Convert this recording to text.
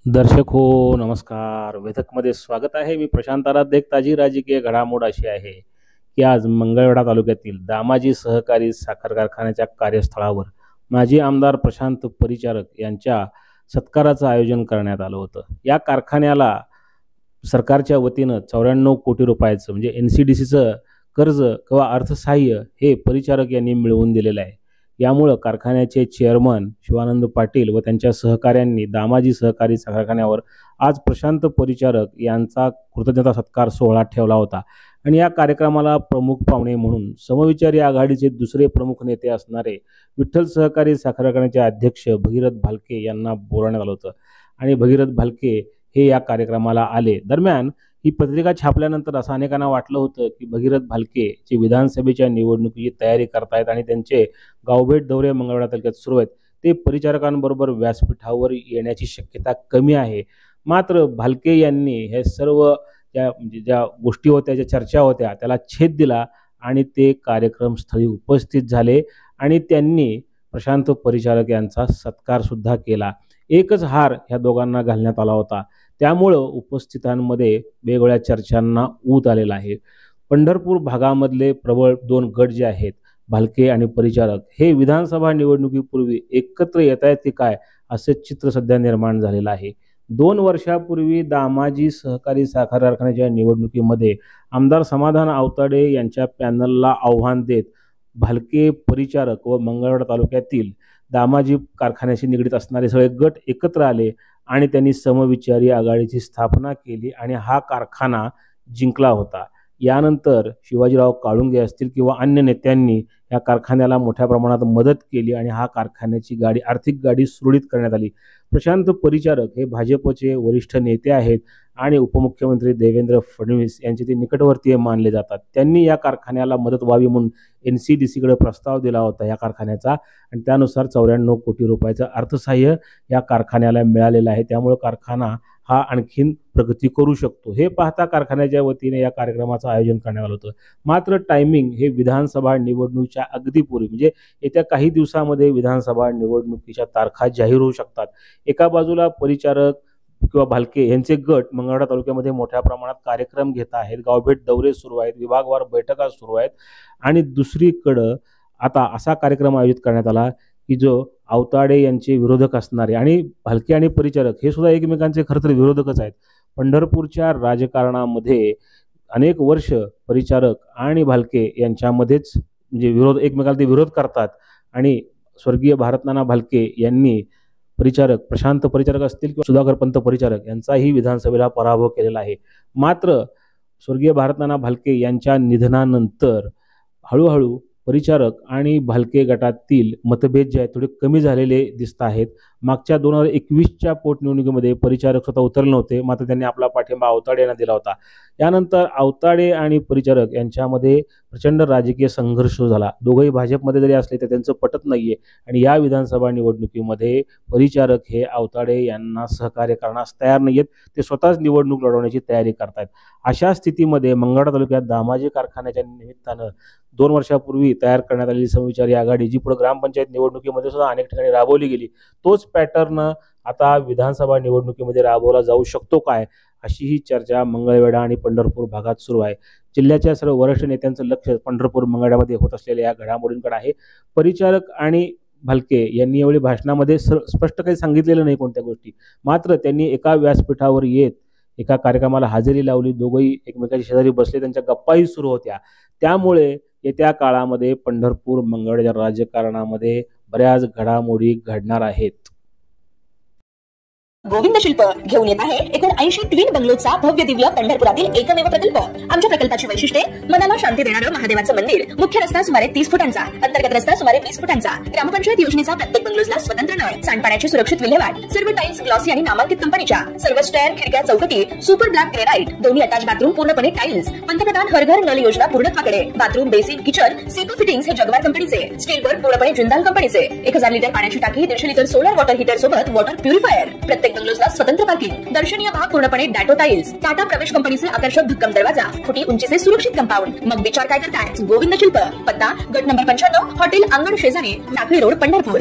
दर्शक हो, नमस्कार. वेधकमध्ये स्वागत आहे. मी प्रशांत आराध्य. एक ताजी राजकीय घडामोड अशी आहे की आज मंगळवेढा तालुक्यातील दामाजी सहकारी साखर कारखान्याच्या कार्यस्थळावर माजी आमदार प्रशांत परिचारक यांच्या सत्काराचं आयोजन करण्यात आलं होतं. या कारखान्याला सरकारच्या वतीनं 94 कोटी रुपयाचं म्हणजे NCDCचं कर्ज किंवा अर्थसहाय्य हे परिचारक यांनी मिळवून दिलेलं आहे. यामुळं कारखान्याचे चेअरमन शिवानंद पाटील व त्यांच्या सहकाऱ्यांनी दामाजी सहकारी साखर कारखान्यावर आज प्रशांत परिचारक यांचा कृतज्ञता सत्कार सोहळा ठेवला होता. आणि या कार्यक्रमाला प्रमुख पाहुणे म्हणून समविचारी आघाडीचे दुसरे प्रमुख नेते असणारे विठ्ठल सहकारी साखर कारखान्याचे अध्यक्ष भगीरथ भालके यांना बोलावण्यात आलं होतं. आणि भगीरथ भालके हे या कार्यक्रमाला आले. दरम्यान ही पत्रिका छापल्यानंतर असं अनेकांना वाटलं होतं की भगीरथ भालके जे विधानसभेच्या निवडणुकीची तयारी करतायत आणि त्यांचे गावभेट दौरे मंगळवेढा तालुक्यात सुरू आहेत, ते परिचारकांबरोबर व्यासपीठावर येण्याची शक्यता कमी आहे. मात्र भालके यांनी हे सर्व ज्या गोष्टी होत्या, ज्या चर्चा होत्या, त्याला छेद दिला आणि ते कार्यक्रमस्थळी उपस्थित झाले आणि त्यांनी प्रशांत परिचारक यांचा सत्कार सुद्धा केला. एकच हार ह्या दोघांना घालण्यात आला होता. त्यामुळं उपस्थितांमध्ये वेगवेगळ्या चर्चांना ऊत आलेला आहे. पंढरपूर भागामधले प्रबळ दोन गट जे आहेत, भालके आणि परिचारक, हे विधानसभा निवडणुकीपूर्वी एकत्र येत आहेत की काय असे चित्र सध्या निर्माण झालेलं आहे. 2 वर्षापूर्वी दामाजी सहकारी साखर कारखान्याच्या निवडणुकीमध्ये आमदार समाधान आवताडे यांच्या पॅनलला आव्हान देत भालके, परिचारक व मंगळवेढा तालुक्यातील दामाजी कारखान्याशी निगडीत असणारे सगळे गट एकत्र आले आणि त्यांनी समविचारी आघाडीची स्थापना केली आणि हा कारखाना जिंकला होता. यानंतर शिवाजीराव काळुंगे असतील किंवा अन्य नेत्यांनी या कारखान्याला मोठ्या प्रमाणात मदत केली आणि हा कारखान्याची आर्थिक गाडी सुरळीत करण्यात आली. प्रशांत परिचारक हे भाजपचे वरिष्ठ नेते आहेत आणि उपमुख्यमंत्री देवेंद्र फडणवीस यांचे ते निकटवर्तीय मानले जातात. त्यांनी या कारखान्याला मदत व्हावी म्हणून NCDCकडे प्रस्ताव दिला होता या कारखान्याचा आणि त्यानुसार 94 कोटी रुपयाचं अर्थसहाय्य या कारखान्याला मिळालेलं आहे. त्यामुळे कारखाना हा आणखीन प्रगती करू शकतो. हे पाहता कारखान्याच्या वतीने या कार्यक्रमाचं आयोजन करण्यात आलं होतं. मात्र टायमिंग हे विधानसभा निवडणुकीच्या अगदी पूर्वी म्हणजे येत्या काही दिवसामध्ये विधानसभा निवडणुकीच्या तारखा जाहीर होऊ शकतात. एका बाजूला परिचारक किंवा भालके यांचे गट मंगळवेढा तालुक्यामध्ये मोठ्या प्रमाणात कार्यक्रम घेत आहेत, गावभेट दौरे सुरू आहेत, विभागवार बैठका सुरू आहेत आणि दुसरीकडं आता असा कार्यक्रम आयोजित करण्यात आला की जो आवताडे यांचे विरोधक असणारे आणि भालके आणि परिचारक हे सुद्धा एकमेकांचे खरं तर विरोधकच आहेत. पंढरपूरच्या राजकारणामध्ये अनेक वर्ष परिचारक आणि भालके यांच्यामध्येच म्हणजे एकमेकाला ते विरोध करतात आणि स्वर्गीय भारतनाना भालके यांनी प्रशांत परिचारक असतील किंवा सुधाकर पंत परिचारक यांचाही विधानसभेला पराभव केलेला आहे. मात्र स्वर्गीय भारतनाना भालके यांच्या निधनानंतर हळूहळू परिचारक आणि भालके गटातील मतभेद जे आहेत थोडे कमी झालेले दिसत आहेत. मागच्या 2021च्या पोटनिवडणुकीमध्ये परिचारक स्वतः उतरले नव्हते, मात्र त्यांनी आपला पाठिंबा आवताडे यांना दिला होता. यानंतर आवताडे आणि परिचारक यांच्यामध्ये प्रचंड राजकीय संघर्ष झाला. दोघंही भाजपमध्ये जरी असले तर त्यांचं पटत नाहीये आणि या विधानसभा निवडणुकीमध्ये परिचारक हे आवताडे यांना सहकार्य करण्यास तयार नाहीयेत. ते स्वतःच निवडणूक लढवण्याची तयारी करतायत. अशा स्थितीमध्ये मंगळवेढा तालुक्यात दामाजी कारखान्याच्या निमित्तानं 2 वर्षापूर्वी तयार करण्यात आलेली समविचारी आघाडी जी पुढे ग्रामपंचायत निवडणुकीमध्ये सुद्धा अनेक ठिकाणी राबवली गेली, तोच पॅटर्न आता विधानसभा निवडणुकीमध्ये राबवला जाऊ शकतो काय, अशी ही चर्चा मंगळवेढा आणि पंढरपूर भागात सुरू आहे. जिल्ह्याच्या सर्व वरिष्ठ नेत्यांचं लक्ष पंढरपूर मंगळवेढ्यामध्ये होत असलेल्या या घडामोडींकडे आहे. परिचारक आणि भालके यांनी यावेळी भाषणामध्ये स्पष्ट काही सांगितलेलं नाही कोणत्या गोष्टी, मात्र त्यांनी एका व्यासपीठावर येत एका कार्यक्रमाला हजेरी लावली. दोघंही एकमेकांच्या शेजारी बसले, त्यांच्या गप्पाही सुरू होत्या. त्यामुळे येत्या काळामध्ये पंढरपूर मंगळवेढ्याच्या राजकारणामध्ये बऱ्याच घडामोडी घडणार आहेत. गोविंद शिल्प घेऊन येत आहे 79 ट्विन बंगलोचा भव्य दिव्य पंढरपुरातील एकमेव प्रकल्प. आमच्या प्रकल्पाची वैशिष्ट्ये मनला शांती देणारं महादेवाचं मंदिर, मुख्य रस्ता सुमारे 30 फुटांचा, अंतर्गत रस्ता सुमारे 20 फुटांचा, ग्रामपंचायत योजनेचा प्रत्येक बंगलोजला स्वतंत्र नळ, सांडपाण्याची सुरक्षित विल्हेवाट, सर्व टाइल्स ग्लॉसी आणि नामांकित कंपनीच्या, सर्व स्टेअर, खिडक्या, चौकटी सुपर ब्लॅक ग्रेनाइट, दोन्ही अटॅच बाथरूम पूर्णपणे टाइल्स, पंतप्रधान हर घर नल योजना पूर्णत्वाकडे, bathroom, basin, kitchen, CP fittings हे जगवार कंपनीचे, स्टील वर्क पूर्णपणे जिंदाल कंपनीचे, 1000 लिटर पाण्याची टाकी, 150 लिटर सोलर वॉटर हीटर सोबत वॉटर प्युरिफायर, प्रत्येक बंगलोजला स्वतंत्र पार्किंग, दर्शनीय भाग पूर्णपणे डॅटो टाइल्स, टाटा प्रवेश कंपनीचे आकर्षक भक्कम दरवाजा, फुटी उंचीचे सुरक्षित कंपाऊंड. मग विचार काय करताय? गोविंद शिल्प, पत्ता गट नंबर 95, हॉटेल अंगण शेजारी, टाकळी रोड, पंढरपूर.